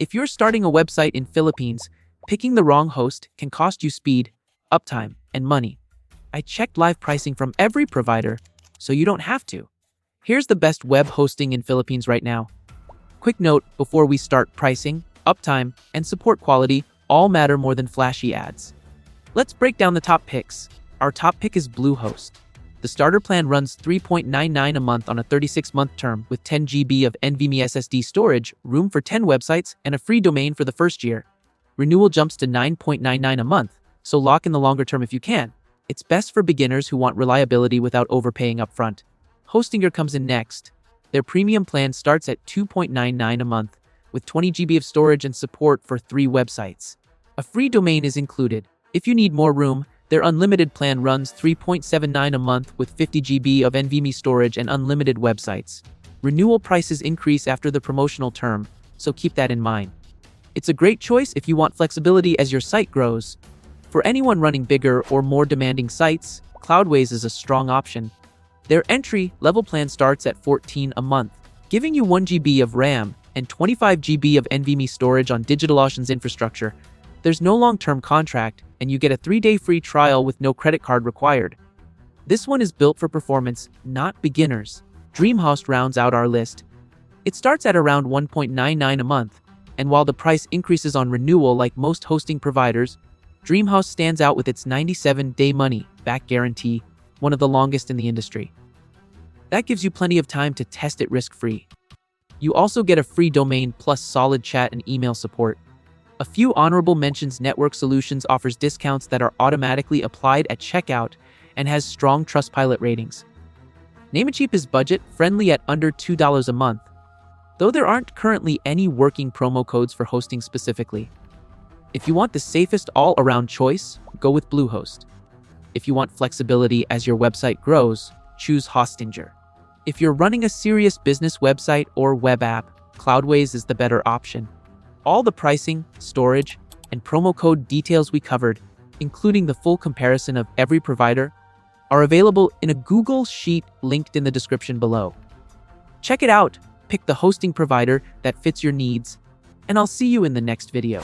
If you're starting a website in Philippines, picking the wrong host can cost you speed, uptime, and money. I checked live pricing from every provider, so you don't have to. Here's the best web hosting in Philippines right now. Quick note before we start: pricing, uptime, and support quality all matter more than flashy ads. Let's break down the top picks. Our top pick is Bluehost. The starter plan runs $3.99 a month on a 36-month term with 10 GB of NVMe SSD storage, room for 10 websites, and a free domain for the first year. Renewal jumps to $9.99 a month, so lock in the longer term if you can. It's best for beginners who want reliability without overpaying upfront. Hostinger comes in next. Their premium plan starts at $2.99 a month, with 20 GB of storage and support for 3 websites. A free domain is included. If you need more room, their unlimited plan runs $3.79 a month with 50 GB of NVMe storage and unlimited websites. Renewal prices increase after the promotional term, so keep that in mind. It's a great choice if you want flexibility as your site grows. For anyone running bigger or more demanding sites, Cloudways is a strong option. Their entry-level plan starts at $14 a month, giving you 1 GB of RAM and 25 GB of NVMe storage on DigitalOcean's infrastructure. There's no long-term contract, and you get a 3-day free trial with no credit card required. This one is built for performance, not beginners. DreamHost rounds out our list. It starts at around $1.99 a month, and while the price increases on renewal like most hosting providers, DreamHost stands out with its 97-day money-back guarantee, one of the longest in the industry. That gives you plenty of time to test it risk-free. You also get a free domain plus solid chat and email support. A few honorable mentions: Network Solutions offers discounts that are automatically applied at checkout and has strong Trustpilot ratings. Namecheap is budget-friendly at under $2 a month, though there aren't currently any working promo codes for hosting specifically. If you want the safest all-around choice, go with Bluehost. If you want flexibility as your website grows, choose Hostinger. If you're running a serious business website or web app, Cloudways is the better option. All the pricing, storage, and promo code details we covered, including the full comparison of every provider, are available in a Google Sheet linked in the description below. Check it out, pick the hosting provider that fits your needs, and I'll see you in the next video.